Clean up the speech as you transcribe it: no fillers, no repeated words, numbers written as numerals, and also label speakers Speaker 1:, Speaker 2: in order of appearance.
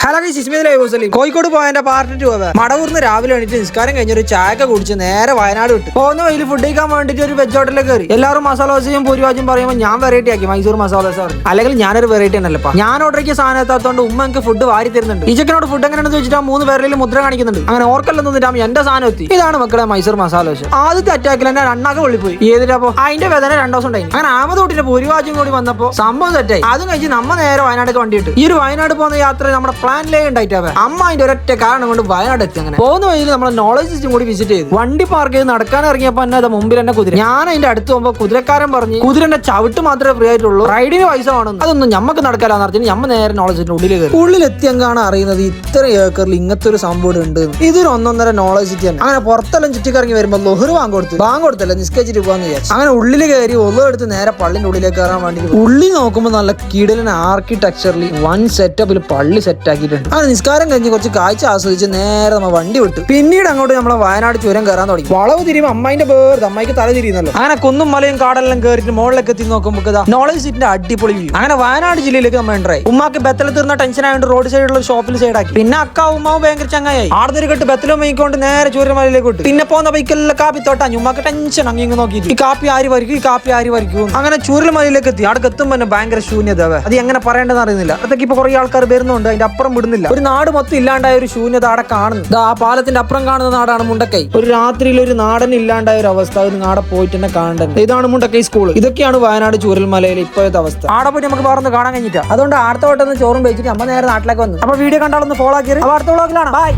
Speaker 1: Hello Kozhikode പോയതിന്റെ party 2 മടവൂർന്ന് രാവിലെ എണീറ്റ് നിസ്കാരം കഴിഞ്ഞൊരു ചായ കുടിച്ച് നേരെ വയനാട് വിട്ടു. പോകുന്ന വഴിയിൽ ഫുഡ് കഴിക്കാൻ വേണ്ടിട്ട് ഒരു വെജ് ഹോട്ടലിൽ കയറി. എല്ലാവരും മസാല ദോശയും പൂരിഭാജും പറയുമ്പോൾ ഞാൻ വെറൈറ്റി ആക്കി മൈസൂർ മസാല ദോശ പറഞ്ഞു. അല്ലെങ്കിൽ ഞാനൊരു വെറൈറ്റി ഉണ്ടല്ലോ. ഞാൻ ഓർഡർ ആക്കിയ സാധനം എത്താത്തതുകൊണ്ട് ഉമ്മ എനിക്ക് ഫുഡ് വാരി തരുന്നുണ്ട്. ഈ ചെക്കനോട് ഫുഡ് എങ്ങനെയാണെന്ന് ചോദിച്ചിട്ട് 3 പേരിൽ മുദ്ര കാണിക്കുന്നുണ്ട്. അങ്ങനെ ഓർക്കെല്ലാം നിന്നിട്ട് എന്റെ സാധനം എത്തി. ഇതാണ് മക്കളെ മൈസൂർ മസാല ദോശ. ആദ്യത്തെ അറ്റാക്കിൽ എന്നെ രണ്ടാക്ക് വിളിപ്പോയി. ഏതിട്ടപ്പോ അതിന്റെ വേദന 2 ദിവസം ഉണ്ടായി. അങ്ങനെ ആമതോട്ടിന്റെ പൂരിഭാജും കൂടി വന്നപ്പോ സംഭവം തെറ്റായി. അതും കഴിച്ച് നമ്മ നേരെ വയനാട് വണ്ടിയിട്ട് ഈ ഒരു വയനാട് പോകുന്ന യാത്ര നമ്മുടെ പ്ലാനിലേ ഉണ്ടായിട്ടാവേ. അമ്മ അതിന്റെ ഒരൊറ്റ കാരണം കൊണ്ട് വയനാട് എത്തി. അങ്ങനെ പോകുന്ന വഴിയിൽ നമ്മളെ നോളജ് സിസ്റ്റം കൂടി വിസിറ്റ് ചെയ്തു. വണ്ടി പാർക്ക് ചെയ്ത് നടക്കാൻ ഇറങ്ങിയപ്പോ എന്നെ മുമ്പിൽ എന്നെ കുതിര. ഞാൻ അതിന്റെ അടുത്ത് പോകുമ്പോ കുതിരക്കാരൻ പറഞ്ഞ് കുതിരന്റെ ചവിട്ട് മാത്രമേ ഫ്രീ ആയിട്ടുള്ളൂ, റൈഡിന് പൈസ വേണം. അതൊന്നും നമുക്ക് നടക്കാലാന്ന് പറഞ്ഞാൽ നമ്മ നേരെ നോളജ് സിറ്റിന്റെ ഉള്ളിൽ കയറി. ഉള്ളിലെത്തിയങ്കാണ് അറിയുന്നത് ഇത്ര ഏക്കറിൽ ഇങ്ങനത്തെ ഒരു സംഭവം ഉണ്ട്. ഇതൊരു 1.5 നോളജ് സിറ്റി ആണ്. അങ്ങനെ പുറത്തെല്ലാം ചുറ്റിക്കറങ്ങി വരുമ്പോ ലൊഹർ ബാങ്ക് നിസ്കരിച്ചിട്ട് പോകാന്ന് വിചാരിച്ചു. അങ്ങനെ ഉള്ളിൽ കയറി എടുത്ത് നേരെ പള്ളിന്റെ ഉള്ളിലേക്ക് കയറാൻ വേണ്ടി ഉള്ളിൽ നോക്കുമ്പോൾ നല്ല കിടലൻ ആർക്കിടെക്ചറിൽ വൺ സെറ്റപ്പിൽ പള്ളി സെറ്റ് ആക്കിയിട്ടുണ്ട്. അങ്ങനെ നിസ്കാരം കഴിഞ്ഞ് കുറച്ച് കാഴ്ച ആസ്വദിച്ച് നേരെ നമ്മൾ വണ്ടി വിട്ടു. പിന്നീട് അങ്ങോട്ട് നമ്മളെ വയനാട് ചുരം കയറാൻ തുടങ്ങി. വളവ് തിരിയുമ്പോൾ അമ്മായിന്റെ പേര് അമ്മായിക്ക് തല തിരിയുന്നല്ലോ. അങ്ങനെ കുന്നും മലയും കാടെല്ലാം കയറിയിട്ട് മുകളിലേക്ക് എത്തി നോക്കുമ്പോൾ നോളജ് സിറ്റിന്റെ അടിപൊളി വ്യൂ. അങ്ങനെ വയനാട് ജില്ലയിലേക്ക് നമ്മൾ എൻ്റർ ആയി. ഉമ്മാക്ക് ബത്തല തീർന്ന ടെൻഷൻ ആയതുകൊണ്ട് റോഡ് സൈഡിലുള്ള ഷോപ്പിൽ സൈഡാക്കി. പിന്നെ അക്ക ഉമ്മാവ് ഭയങ്കര ചങ്ങായി ആർദ്ദൊരു കെട്ട് ബത്തലും മേയിക്കൊണ്ട് നേരെ ചൂരമലയിലേക്ക് വിട്ടു. പിന്നെ പോകുന്ന ബൈക്കെല്ലാം കാപ്പി തോട്ടാ. ഉമ്മാക്ക് ടെൻഷൻ അങ്ങ് നോക്കിയിട്ട് ഈ കാപ്പി ആര് വരിക്കും. അങ്ങനെ ചൂരമലയിലേക്ക് എത്തി. അവിടെ എത്തുമ്പോൾ ഭയങ്കര ശൂന്യത. അത് എങ്ങനെ പറയേണ്ടതെന്ന് അറിയുന്നില്ല. അതൊക്കെ ഇപ്പൊ കുറെ ആൾക്കാർ വരുന്നുണ്ട്. അതിന്റെ അപ്പുറം വിടുന്നില്ല. ഒരു നാട് മൊത്തം ഇല്ലാണ്ടായ ഒരു ശൂന്യത അവിടെ കാണുന്നു. ആ പാലത്തിന്റെ അപ്പുറം കാണുന്ന നാടാണ് മുണ്ടക്കൈ. ഒരു രാത്രിയിൽ ഒരു നാടൻ ഇല്ലാണ്ടായ ഒരു അവസ്ഥ. അത് നാടെ പോയിട്ട് തന്നെ കാണേണ്ടത്. ഇതാണ് മുണ്ടക്കൈ സ്കൂൾ. ഇതൊക്കെയാണ് വയനാട് ചൂരൽമലയിലെ ഇപ്പോഴത്തെ അവസ്ഥ. ആടെ പോയിട്ട് നമുക്ക് പറഞ്ഞ് കാണാൻ കഴിഞ്ഞിട്ടാ. അതുകൊണ്ട് അടുത്ത വട്ടം ചോറും വെച്ചിട്ട് നമ്മൾ നേരെ നാട്ടിലേക്ക് വന്നു. അപ്പൊ വീഡിയോ കണ്ടാലൊന്ന് ഫോളോ ആക്കി അടുത്ത വ്ളോഗിലാണ്. ബൈ.